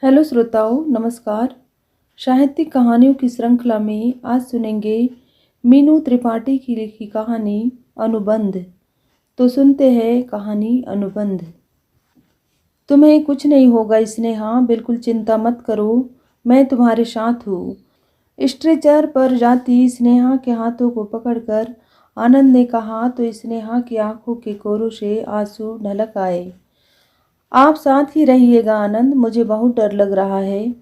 Hello श्रोताओं, नमस्कार। साहित्यिक कहानियों की श्रृंखला में आज सुनेंगे मीनू त्रिपाठी की लिखी कहानी अनुबंध। तो सुनते हैं कहानी अनुबंध। तुम्हें कुछ नहीं होगा स्नेहा, बिल्कुल चिंता मत करो, मैं तुम्हारे साथ हूँ। स्ट्रेचर पर जाती स्नेहा के हाथों को पकड़कर आनंद ने कहा तो स्नेहा की आंखों के कोरों से आंसू ढलक आए। आप साथ ही रहिएगा आनंद, मुझे बहुत डर लग रहा है।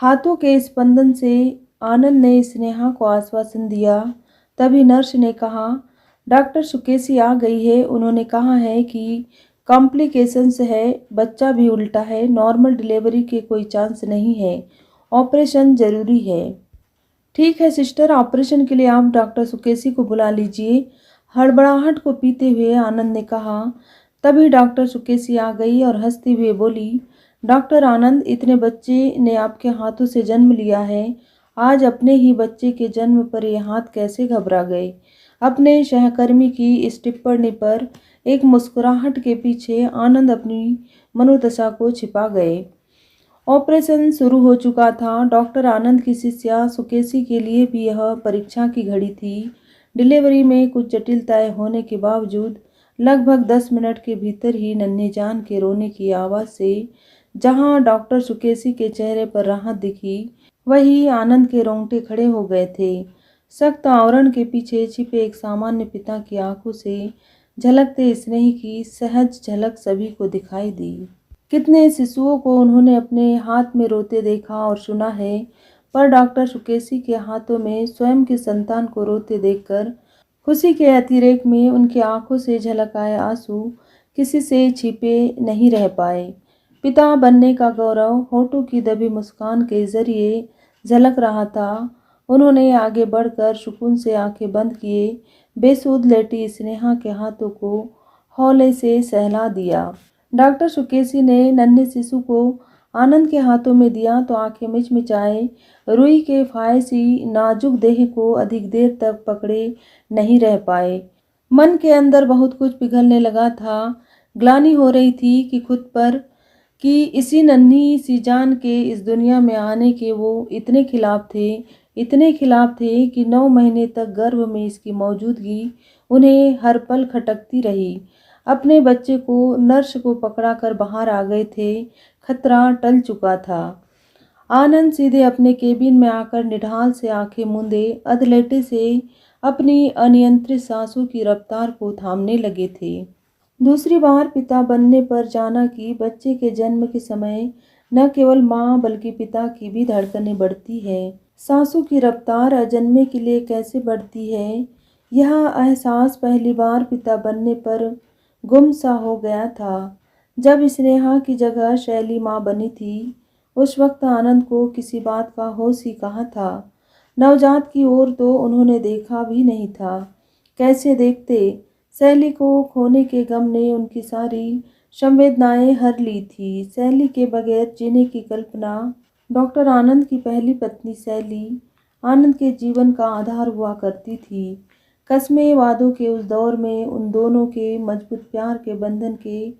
हाथों के स्पंदन से आनंद ने स्नेहा को आश्वासन दिया। तभी नर्स ने कहा, डॉक्टर सुकेशी आ गई है। उन्होंने कहा है कि कॉम्प्लिकेशंस है, बच्चा भी उल्टा है, नॉर्मल डिलीवरी के कोई चांस नहीं है, ऑपरेशन जरूरी है। ठीक है सिस्टर, ऑपरेशन के लिए आप डॉक्टर सुकेशी को बुला लीजिए, हड़बड़ाहट को पीते हुए आनंद ने कहा। तभी डॉक्टर सुकेशी आ गई और हंसते हुए बोली, डॉक्टर आनंद, इतने बच्चे ने आपके हाथों से जन्म लिया है, आज अपने ही बच्चे के जन्म पर ये हाथ कैसे घबरा गए। अपने सहकर्मी की इस टिप्पणी पर एक मुस्कुराहट के पीछे आनंद अपनी मनोदशा को छिपा गए। ऑपरेशन शुरू हो चुका था। डॉक्टर आनंद की शिष्या सुकेशी के लिए भी यह परीक्षा की घड़ी थी। डिलीवरी में कुछ जटिलताएं होने के बावजूद लगभग 10 मिनट के भीतर ही नन्हे जान के रोने की आवाज़ से जहां डॉक्टर सुकेशी के चेहरे पर राहत दिखी, वही आनंद के रोंगटे खड़े हो गए थे। सख्त आवरण के पीछे छिपे एक सामान्य पिता की आंखों से झलकते स्नेह की सहज झलक सभी को दिखाई दी। कितने शिशुओं को उन्होंने अपने हाथ में रोते देखा और सुना है, पर डॉक्टर सुकेशी के हाथों में स्वयं के संतान को रोते देखकर खुशी के अतिरेक में उनकी आंखों से झलक आए आंसू किसी से छिपे नहीं रह पाए। पिता बनने का गौरव होठों की दबी मुस्कान के जरिए झलक रहा था। उन्होंने आगे बढ़कर सुकून से आंखें बंद किए बेसुध लेटी स्नेहा के हाथों को हौले से सहला दिया। डॉक्टर सुकेशी ने नन्हे शिशु को आनंद के हाथों में दिया तो आंखें मिचमिचाए रुई के फाये सी नाजुक देह को अधिक देर तक पकड़े नहीं रह पाए। मन के अंदर बहुत कुछ पिघलने लगा था। ग्लानि हो रही थी कि खुद पर कि इसी नन्ही सी जान के इस दुनिया में आने के वो इतने खिलाफ थे कि 9 महीने तक गर्भ में इसकी मौजूदगी उन्हें हर पल खटकती रही। अपने बच्चे को नर्स को पकड़ाकर बाहर आ गए थे। खतरा टल चुका था। आनंद सीधे अपने केबिन में आकर निढाल से आंखें मूंदे अधलेटे से अपनी अनियंत्रित सांसों की रफ्तार को थामने लगे थे। दूसरी बार पिता बनने पर जाना कि बच्चे के जन्म के समय न केवल माँ बल्कि पिता की भी धड़कनें बढ़ती है। सांसों की रफ्तार अजन्मे के लिए कैसे बढ़ती है, यह एहसास पहली बार पिता बनने पर गुम सा हो गया था। जब स्नेहा की जगह शैली माँ बनी थी, उस वक्त आनंद को किसी बात का होश ही कहाँ था। नवजात की ओर तो उन्होंने देखा भी नहीं था। कैसे देखते। शैली को खोने के गम ने उनकी सारी संवेदनाएं हर ली थी। शैली के बगैर जीने की कल्पना। डॉक्टर आनंद की पहली पत्नी शैली आनंद के जीवन का आधार हुआ करती थी। कस्में वादों के उस दौर में उन दोनों के मजबूत प्यार के बंधन के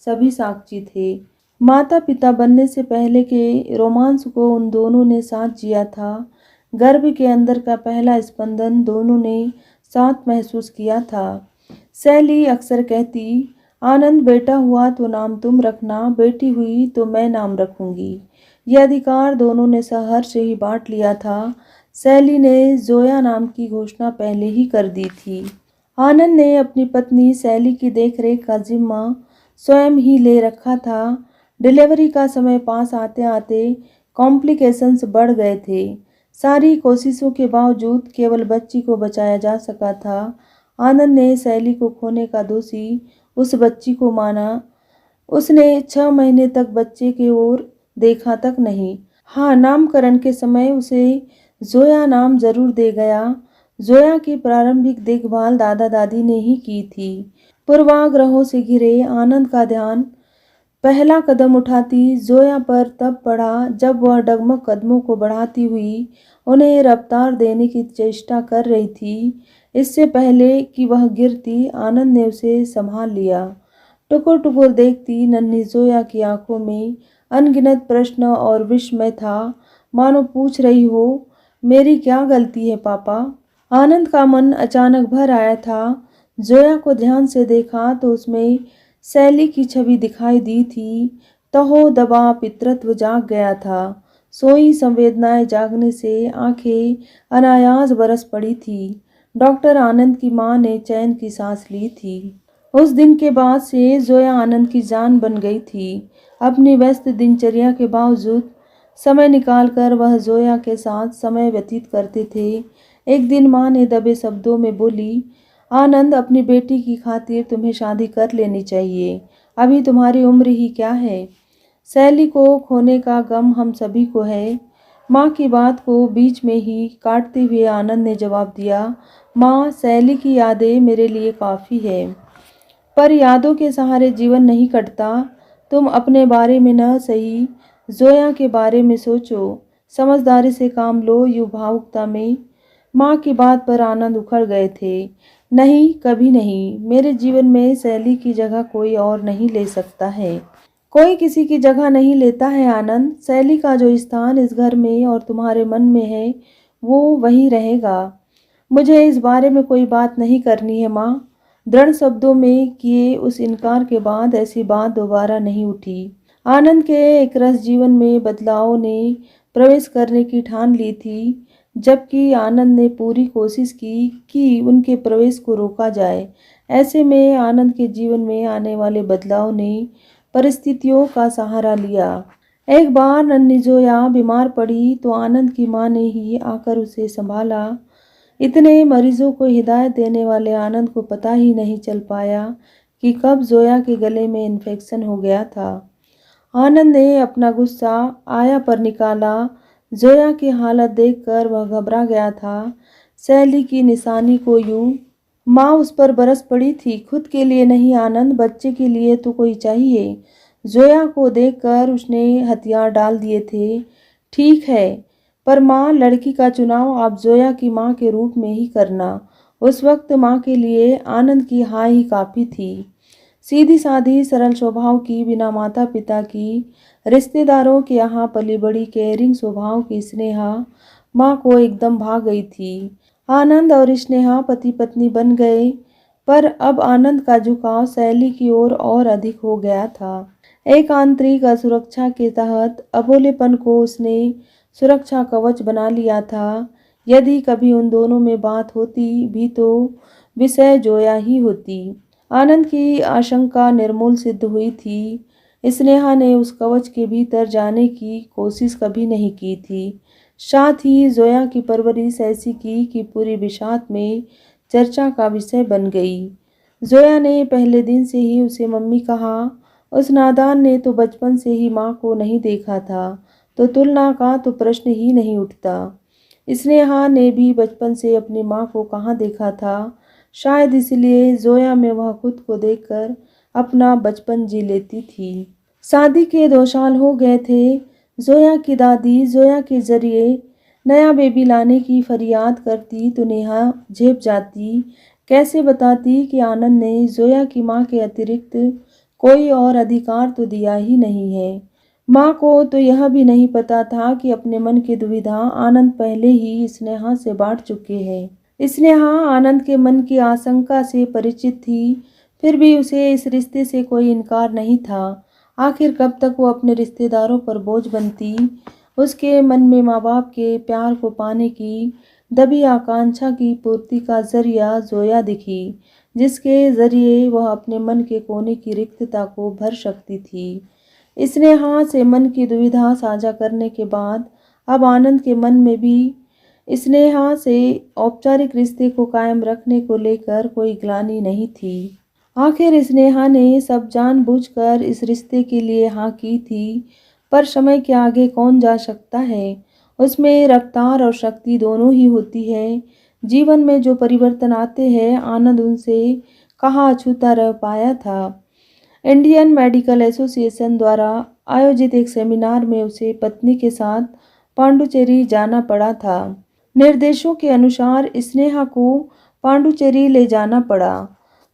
सभी साक्षी थे। माता पिता बनने से पहले के रोमांस को उन दोनों ने साथ जिया था। गर्भ के अंदर का पहला स्पंदन दोनों ने साथ महसूस किया था। शैली अक्सर कहती, आनंद बेटा हुआ तो नाम तुम रखना, बेटी हुई तो मैं नाम रखूंगी। यह अधिकार दोनों ने सहर्ष से ही बांट लिया था। शैली ने जोया नाम की घोषणा पहले ही कर दी थी। आनंद ने अपनी पत्नी शैली की देखरेख का जिम्मा स्वयं ही ले रखा था। डिलीवरी का समय पास आते आते कॉम्प्लिकेशंस बढ़ गए थे। सारी कोशिशों के बावजूद केवल बच्ची को बचाया जा सका था। आनंद ने शैली को खोने का दोषी उस बच्ची को माना। उसने 6 महीने तक बच्चे की ओर देखा तक नहीं। हाँ, नामकरण के समय उसे जोया नाम जरूर दे गया। जोया की प्रारंभिक देखभाल दादा दादी ने ही की थी। पूर्वाग्रहों से घिरे आनंद का ध्यान पहला कदम उठाती जोया पर तब पड़ा जब वह डगमग कदमों को बढ़ाती हुई उन्हें रफ्तार देने की चेष्टा कर रही थी। इससे पहले कि वह गिरती, आनंद ने उसे संभाल लिया। टुकुर टुकुर देखती नन्ही जोया की आंखों में अनगिनत प्रश्न और विस्मय था, मानो पूछ रही हो, मेरी क्या गलती है पापा। आनंद का मन अचानक भर आया था। जोया को ध्यान से देखा तो उसमें सैली की छवि दिखाई दी थी। तहो दबा पितृत्व जाग गया था। सोई संवेदनाएं जागने से आंखें अनायास बरस पड़ी थी। डॉक्टर आनंद की मां ने चैन की सांस ली थी। उस दिन के बाद से जोया आनंद की जान बन गई थी। अपनी व्यस्त दिनचर्या के बावजूद समय निकालकर वह जोया के साथ समय व्यतीत करते थे। एक दिन मां ने दबे शब्दों में बोली, आनंद, अपनी बेटी की खातिर तुम्हें शादी कर लेनी चाहिए। अभी तुम्हारी उम्र ही क्या है। सैली को खोने का गम हम सभी को है। माँ की बात को बीच में ही काटते हुए आनंद ने जवाब दिया, माँ, सैली की यादें मेरे लिए काफ़ी है, पर यादों के सहारे जीवन नहीं कटता। तुम अपने बारे में न सही, जोया के बारे में सोचो। समझदारी से काम लो, युवा भावुकता में। माँ की बात पर आनंद उखड़ गए थे। नहीं, कभी नहीं। मेरे जीवन में सैली की जगह कोई और नहीं ले सकता है। कोई किसी की जगह नहीं लेता है आनंद। सैली का जो स्थान इस घर में और तुम्हारे मन में है, वो वही रहेगा। मुझे इस बारे में कोई बात नहीं करनी है माँ। दृढ़ शब्दों में किए उस इनकार के बाद ऐसी बात दोबारा नहीं उठी। आनंद के एक रस जीवन में बदलाव ने प्रवेश करने की ठान ली थी, जबकि आनंद ने पूरी कोशिश की कि उनके प्रवेश को रोका जाए। ऐसे में आनंद के जीवन में आने वाले बदलाव ने परिस्थितियों का सहारा लिया। एक बार नन्ही जोया बीमार पड़ी तो आनंद की मां ने ही आकर उसे संभाला। इतने मरीजों को हिदायत देने वाले आनंद को पता ही नहीं चल पाया कि कब जोया के गले में इन्फेक्शन हो गया था। आनंद ने अपना गुस्सा आया पर निकाला। जोया की हालत देखकर वह घबरा गया था। सैली की निशानी को यूं माँ उस पर बरस पड़ी थी। खुद के लिए नहीं आनंद, बच्चे के लिए तो कोई चाहिए। जोया को देखकर उसने हथियार डाल दिए थे। ठीक है, पर माँ, लड़की का चुनाव आप जोया की माँ के रूप में ही करना। उस वक्त माँ के लिए आनंद की हाँ ही काफ़ी थी। सीधी सादी सरल स्वभाव की, बिना माता पिता की, रिश्तेदारों के यहाँ पली बड़ी केयरिंग स्वभाव की स्नेहा माँ को एकदम भा गई थी। आनंद और स्नेहा पति पत्नी बन गए, पर अब आनंद का झुकाव सैली की ओर और अधिक हो गया था। एक आंतरिक असुरक्षा के तहत अबोलेपन को उसने सुरक्षा कवच बना लिया था। यदि कभी उन दोनों में बात होती भी तो विषय जोया ही होती। आनंद की आशंका निर्मूल सिद्ध हुई थी। स्नेहा ने उस कवच के भीतर जाने की कोशिश कभी नहीं की थी। साथ ही जोया की परवरिश ऐसी की कि पूरी बिसात में चर्चा का विषय बन गई। जोया ने पहले दिन से ही उसे मम्मी कहा। उस नादान ने तो बचपन से ही माँ को नहीं देखा था, तो तुलना का तो प्रश्न ही नहीं उठता। स्नेहा ने भी बचपन से अपनी माँ को कहाँ देखा था। शायद इसलिए जोया में वह खुद को देखकर अपना बचपन जी लेती थी। शादी के 2 साल हो गए थे। जोया की दादी जोया के जरिए नया बेबी लाने की फरियाद करती तो नेहा झेप जाती। कैसे बताती कि आनंद ने जोया की माँ के अतिरिक्त कोई और अधिकार तो दिया ही नहीं है। माँ को तो यह भी नहीं पता था कि अपने मन की दुविधा आनंद पहले ही स्नेहा से बांट चुके हैं। स्नेहा आनंद के मन की आशंका से परिचित थी, फिर भी उसे इस रिश्ते से कोई इनकार नहीं था। आखिर कब तक वो अपने रिश्तेदारों पर बोझ बनती। उसके मन में माँ बाप के प्यार को पाने की दबी आकांक्षा की पूर्ति का जरिया जोया दिखी, जिसके जरिए वह अपने मन के कोने की रिक्तता को भर सकती थी। स्नेहा से मन की दुविधा साझा करने के बाद अब आनंद के मन में भी स्नेहा से औपचारिक रिश्ते को कायम रखने को लेकर कोई ग्लानि नहीं थी। आखिर स्नेहा ने सब जानबूझकर इस रिश्ते के लिए हाँ की थी, पर समय के आगे कौन जा सकता है। उसमें रफ्तार और शक्ति दोनों ही होती है। जीवन में जो परिवर्तन आते हैं, आनंद उनसे कहाँ अछूता रह पाया था। इंडियन मेडिकल एसोसिएशन द्वारा आयोजित एक सेमिनार में उसे पत्नी के साथ पांडुचेरी जाना पड़ा था। निर्देशों के अनुसार स्नेहा को पांडुचेरी ले जाना पड़ा।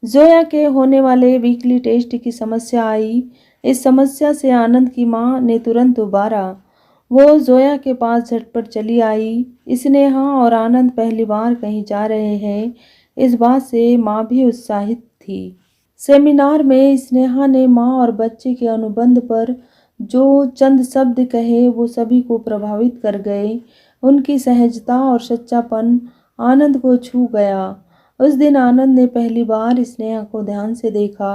जोया के होने वाले वीकली टेस्ट की समस्या आई। इस समस्या से आनंद की माँ ने तुरंत उबारा। वो जोया के पास झटपट चली आई। स्नेहा और आनंद पहली बार कहीं जा रहे हैं, इस बात से माँ भी उत्साहित थी। सेमिनार में स्नेहा ने माँ और बच्चे के अनुबंध पर जो चंद शब्द कहे वो सभी को प्रभावित कर गए। उनकी सहजता और सच्चापन आनंद को छू गया। उस दिन आनंद ने पहली बार स्नेहा को ध्यान से देखा।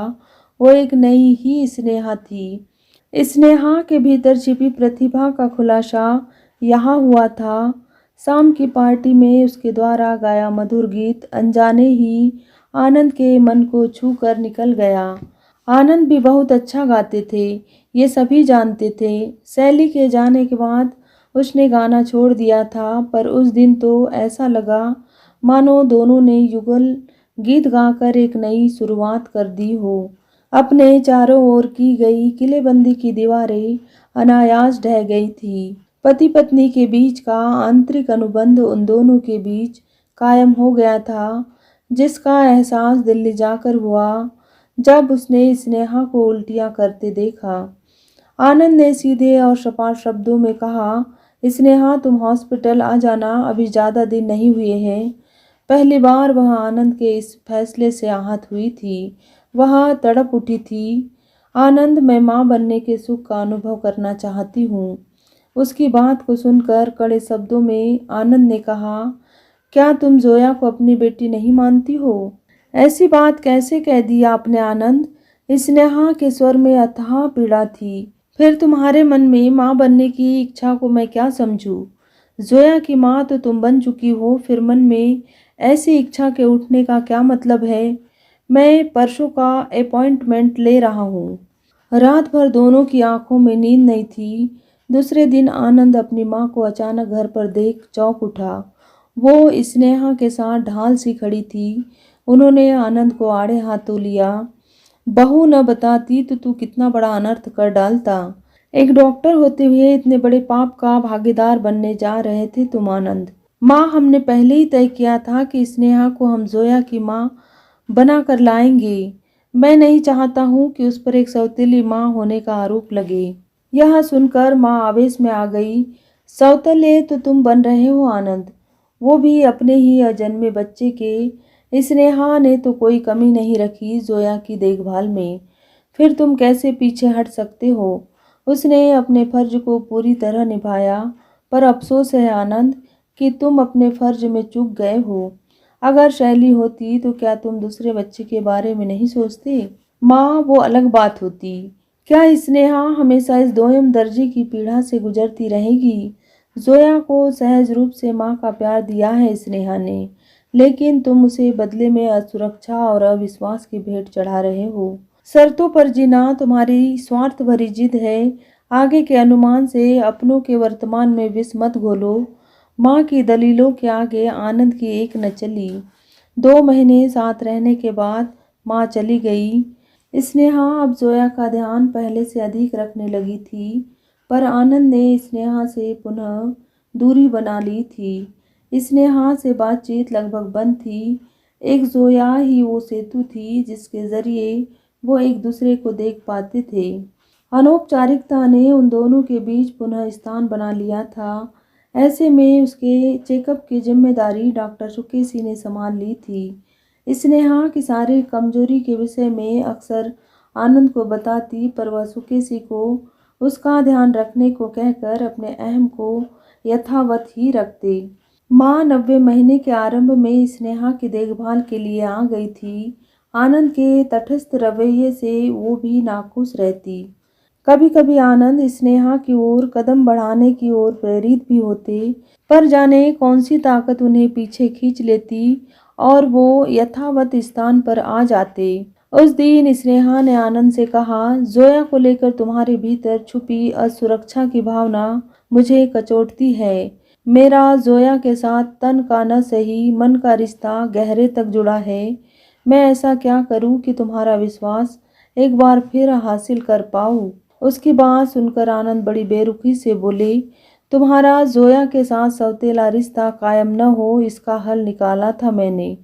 वो एक नई ही स्नेहा थी। स्नेहा के भीतर छिपी प्रतिभा का खुलासा यहाँ हुआ था। शाम की पार्टी में उसके द्वारा गाया मधुर गीत अनजाने ही आनंद के मन को छू कर निकल गया। आनंद भी बहुत अच्छा गाते थे, ये सभी जानते थे। शैली के जाने के बाद उसने गाना छोड़ दिया था, पर उस दिन तो ऐसा लगा मानो दोनों ने युगल गीत गाकर एक नई शुरुआत कर दी हो। अपने चारों ओर की गई किलेबंदी की दीवारें अनायास ढह गई थी। पति पत्नी के बीच का आंतरिक अनुबंध उन दोनों के बीच कायम हो गया था, जिसका एहसास दिल्ली जाकर हुआ जब उसने स्नेहा को उल्टियां करते देखा। आनंद ने सीधे और सपाट शब्दों में कहा, स्नेहा तुम हॉस्पिटल आ जाना, अभी ज़्यादा दिन नहीं हुए हैं। पहली बार वह आनंद के इस फैसले से आहत हुई थी। वह तड़प उठी थी। आनंद, मैं माँ बनने के सुख का अनुभव करना चाहती हूँ। उसकी बात को सुनकर कड़े शब्दों में आनंद ने कहा, क्या तुम जोया को अपनी बेटी नहीं मानती हो? ऐसी बात कैसे कह दी आपने आनंद? स्नेहा के स्वर में अथाह पीड़ा थी। फिर तुम्हारे मन में माँ बनने की इच्छा को मैं क्या समझूं? जोया की माँ तो तुम बन चुकी हो, फिर मन में ऐसी इच्छा के उठने का क्या मतलब है? मैं परसों का अपॉइंटमेंट ले रहा हूँ। रात भर दोनों की आंखों में नींद नहीं थी। दूसरे दिन आनंद अपनी माँ को अचानक घर पर देख चौंक उठा। वो स्नेहा के साथ ढाल सी खड़ी थी। उन्होंने आनंद को आड़े हाथों लिया। बहू न बताती तो तू कितना बड़ा अनर्थ कर डालता। एक डॉक्टर होते हुए इतने बड़े पाप का भागीदार बनने जा रहे थे तुम आनंद। माँ, हमने पहले ही तय किया था कि स्नेहा को हम जोया की माँ बना कर लाएंगे। मैं नहीं चाहता हूँ कि उस पर एक सौतेली माँ होने का आरोप लगे। यह सुनकर माँ आवेश में आ गई। सौतेले तो तुम बन रहे हो आनंद, वो भी अपने ही अजन्मे बच्चे के। स्नेहा ने तो कोई कमी नहीं रखी जोया की देखभाल में, फिर तुम कैसे पीछे हट सकते हो? उसने अपने फर्ज को पूरी तरह निभाया, पर अफसोस है आनंद कि तुम अपने फर्ज में चूक गए हो। अगर शैली होती तो क्या तुम दूसरे बच्चे के बारे में नहीं सोचते? माँ, वो अलग बात होती। क्या स्नेहा हमेशा इस दोयम दर्जे की पीड़ा से गुजरती रहेगी? जोया को सहज रूप से माँ का प्यार दिया है स्नेहा ने, लेकिन तुम उसे बदले में असुरक्षा और अविश्वास की भेंट चढ़ा रहे हो। शर्तों पर जीना तुम्हारी स्वार्थ भरी जिद है। आगे के अनुमान से अपनों के वर्तमान में विष मत घोलो। माँ की दलीलों के आगे आनंद की एक न चली। 2 महीने साथ रहने के बाद माँ चली गई। स्नेहा अब जोया का ध्यान पहले से अधिक रखने लगी थी, पर आनंद ने स्नेहा से पुनः दूरी बना ली थी। स्नेहा से बातचीत लगभग बंद थी। एक जोया ही वो सेतु थी जिसके जरिए वो एक दूसरे को देख पाते थे। अनौपचारिकता ने उन दोनों के बीच पुनः स्थान बना लिया था। ऐसे में उसके चेकअप की जिम्मेदारी डॉक्टर सुकेशी ने संभाल ली थी। स्नेहा की शारीरिक कमजोरी के विषय में अक्सर आनंद को बताती, पर वह सुकेशी को उसका ध्यान रखने को कहकर अपने अहम को यथावत ही रखते। माँ 90 महीने के आरंभ में स्नेहा की देखभाल के लिए आ गई थी। आनंद के तटस्थ रवैये से वो भी नाखुश रहती। कभी कभी आनंद स्नेहा की ओर कदम बढ़ाने की ओर प्रेरित भी होते, पर जाने कौन सी ताकत उन्हें पीछे खींच लेती और वो यथावत स्थान पर आ जाते। उस दिन स्नेहा ने आनंद से कहा, जोया को लेकर तुम्हारे भीतर छुपी असुरक्षा की भावना मुझे कचोटती है। मेरा जोया के साथ तन का न सही मन का रिश्ता गहरे तक जुड़ा है। मैं ऐसा क्या करूं कि तुम्हारा विश्वास एक बार फिर हासिल कर पाऊं? उसकी बात सुनकर आनंद बड़ी बेरुखी से बोले, तुम्हारा जोया के साथ सौतेला रिश्ता कायम न हो, इसका हल निकाला था मैंने,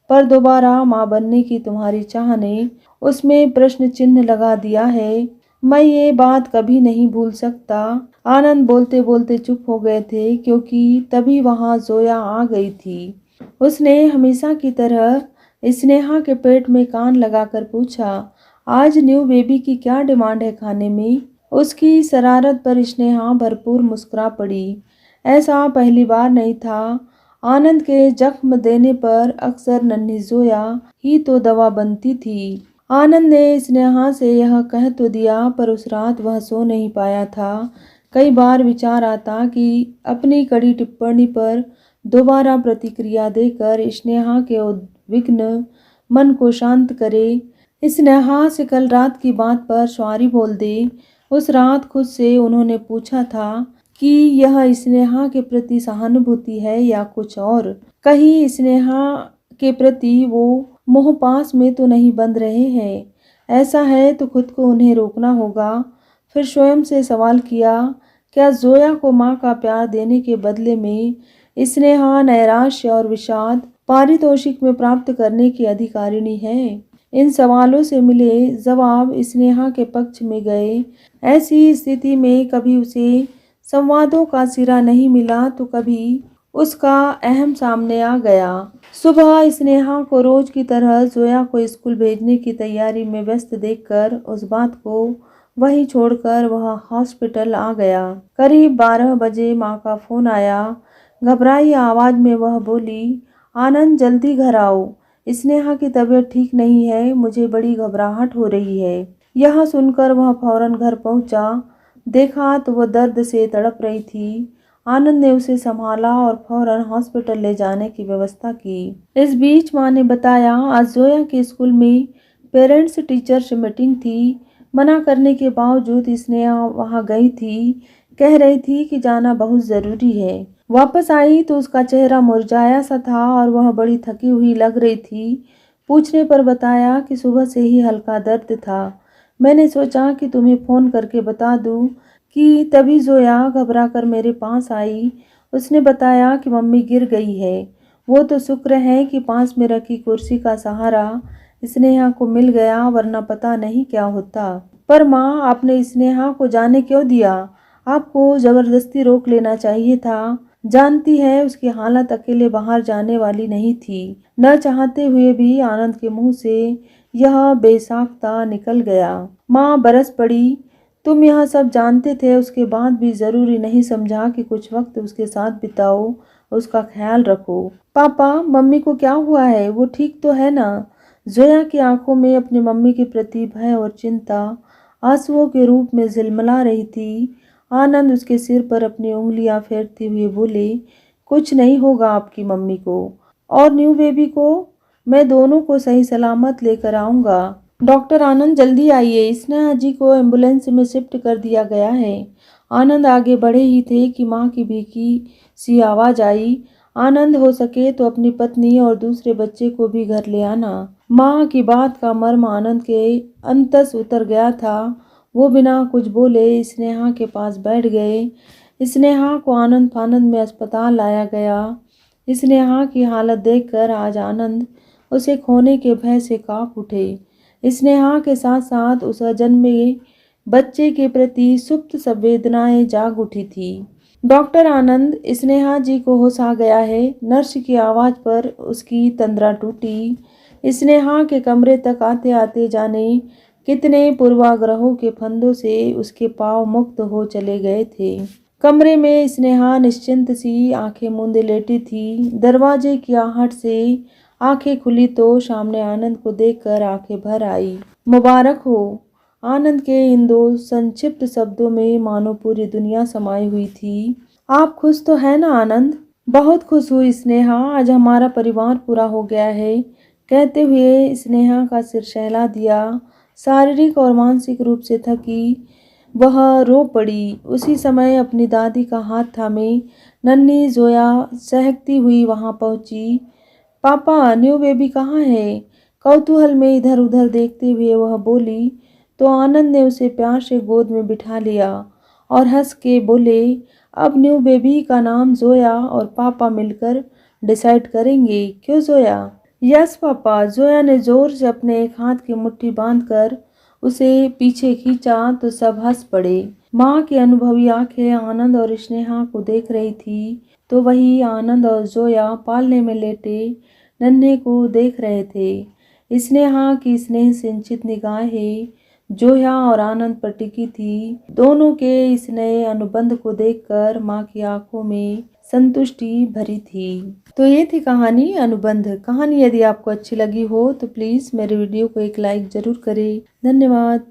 पर दोबारा माँ बनने की तुम्हारी चाह ने उसमें प्रश्न चिन्ह लगा दिया है। मैं ये बात कभी नहीं भूल सकता। आनंद बोलते बोलते चुप हो गए थे क्योंकि तभी वहाँ जोया आ गई थी। उसने हमेशा की तरह स्नेहा के पेट में कान लगाकर पूछा, आज न्यू बेबी की क्या डिमांड है खाने में? उसकी शरारत पर स्नेहा भरपूर मुस्कुरा पड़ी। ऐसा पहली बार नहीं था। आनंद के जख्म देने पर अक्सर नन्ही जोया ही तो दवा बनती थी। आनंद ने स्नेहा से यह कह तो दिया, पर उस रात वह सो नहीं पाया था। कई बार विचार आता कि अपनी कड़ी टिप्पणी पर दोबारा प्रतिक्रिया देकर स्नेहा के उद्विग्न मन को शांत करे। स्नेहा से कल रात की बात पर सॉरी बोल दे। उस रात खुद से उन्होंने पूछा था कि यह स्नेहा के प्रति सहानुभूति है या कुछ और। कहीं स्नेहा के प्रति वो मोहपास में तो नहीं बंध रहे हैं। ऐसा है तो खुद को उन्हें रोकना होगा। फिर स्वयं से सवाल किया, क्या जोया को माँ का प्यार देने के बदले में स्नेहा नैराश्य और विषाद पारितोषिक में प्राप्त करने की अधिकारिणी है? इन सवालों से मिले जवाब स्नेहा के पक्ष में गए। ऐसी स्थिति में कभी उसे संवादों का सिरा नहीं मिला तो कभी उसका अहम सामने आ गया। सुबह स्नेहा को रोज की तरह जोया को स्कूल भेजने की तैयारी में व्यस्त देखकर उस बात को वहीं छोड़कर वह हॉस्पिटल आ गया। करीब 12 बजे माँ का फोन आया। घबराई आवाज में वह बोली, आनंद जल्दी घर आओ, स्नेहा की तबीयत ठीक नहीं है, मुझे बड़ी घबराहट हो रही है। यह सुनकर वह फौरन घर पहुंचा। देखा तो वह दर्द से तड़प रही थी। आनंद ने उसे संभाला और फौरन हॉस्पिटल ले जाने की व्यवस्था की। इस बीच माँ ने बताया, आज जोया के स्कूल में पेरेंट्स टीचर्स मीटिंग थी। मना करने के बावजूद स्नेहा वहाँ गई थी। कह रही थी कि जाना बहुत ज़रूरी है। वापस आई तो उसका चेहरा मुरझाया सा था और वह बड़ी थकी हुई लग रही थी। पूछने पर बताया कि सुबह से ही हल्का दर्द था। मैंने सोचा कि तुम्हें फ़ोन करके बता दूं कि तभी जोया घबरा कर मेरे पास आई। उसने बताया कि मम्मी गिर गई है। वो तो शुक्र है कि पास में रखी कुर्सी का सहारा स्नेहा को मिल गया, वरना पता नहीं क्या होता। पर माँ, आपने स्नेहा को जाने क्यों दिया? आपको जबरदस्ती रोक लेना चाहिए था। जानती है उसकी हालत अकेले बाहर जाने वाली नहीं थी। न चाहते हुए भी आनंद के मुंह से यह बेसाख्ता निकल गया। माँ बरस पड़ी। तुम यह सब जानते थे, उसके बाद भी जरूरी नहीं समझा कि कुछ वक्त उसके साथ बिताओ, उसका ख्याल रखो। पापा, मम्मी को क्या हुआ है? वो ठीक तो है ना? जोया की आंखों में अपनी मम्मी के प्रति भय और चिंता आंसुओं के रूप में झिलमिला रही थी। आनंद उसके सिर पर अपनी उंगलियां फेरते हुए बोले, कुछ नहीं होगा आपकी मम्मी को और न्यू बेबी को। मैं दोनों को सही सलामत लेकर आऊँगा। डॉक्टर आनंद जल्दी आइए, स्नेहा जी को एम्बुलेंस में शिफ्ट कर दिया गया है। आनंद आगे बढ़े ही थे कि माँ की भीगी सी आवाज़ आई, आनंद हो सके तो अपनी पत्नी और दूसरे बच्चे को भी घर ले आना। माँ की बात का मर्म आनंद के अंतस उतर गया था। वो बिना कुछ बोले स्नेहा के पास बैठ गए। स्नेहा को आनंद फानंद में अस्पताल लाया गया। स्नेहा की हालत देखकर आज आनंद उसे खोने के भय से कांप उठे। स्नेहा के साथ साथ उस अजन्मे बच्चे के प्रति सुप्त संवेदनाएं जाग उठी थी। डॉक्टर आनंद, स्नेहा जी को होश आ गया है। नर्स की आवाज़ पर उसकी तंद्रा टूटी। स्नेहा के कमरे तक आते आते जाने कितने पूर्वाग्रहों के फंदों से उसके पांव मुक्त हो चले गए थे। कमरे में स्नेहा निश्चिंत सी आंखें मूंदे लेटी थी। दरवाजे की आहट से आंखें खुली तो सामने आनंद को देखकर आंखें भर आई। मुबारक हो। आनंद के इन दो संक्षिप्त शब्दों में मानो पूरी दुनिया समाई हुई थी। आप खुश तो है ना आनंद? बहुत खुश हुई स्नेहा, आज हमारा परिवार पूरा हो गया है। कहते हुए स्नेहा का सिर सहला दिया। शारीरिक और मानसिक रूप से थकी वह रो पड़ी। उसी समय अपनी दादी का हाथ थामे नन्ही जोया सहकती हुई वहां पहुंची। पापा, न्यू बेबी कहाँ है? कौतूहल में इधर उधर देखते हुए वह बोली तो आनंद ने उसे प्यार से गोद में बिठा लिया और हंस के बोले, अब न्यू बेबी का नाम जोया और पापा मिलकर डिसाइड करेंगे, क्यों जोया? Yes papa. जोया ने जोर से अपने एक हाथ की मुट्ठी बांधकर उसे पीछे खींचा तो सब हंस पड़े। माँ की अनुभवी आंखें आनंद और स्नेहा को देख रही थी, तो वही आनंद और जोया पालने में लेटे नन्हे को देख रहे थे। स्नेहा की स्नेह सिंचित निगाहें जोया और आनंद पर टिकी थी। दोनों के इस नए अनुबंध को देखकर माँ की आंखों में संतुष्टि भरी थी। तो ये थी कहानी अनुबंध। कहानी यदि आपको अच्छी लगी हो तो प्लीज़ मेरे वीडियो को एक लाइक ज़रूर करें। धन्यवाद।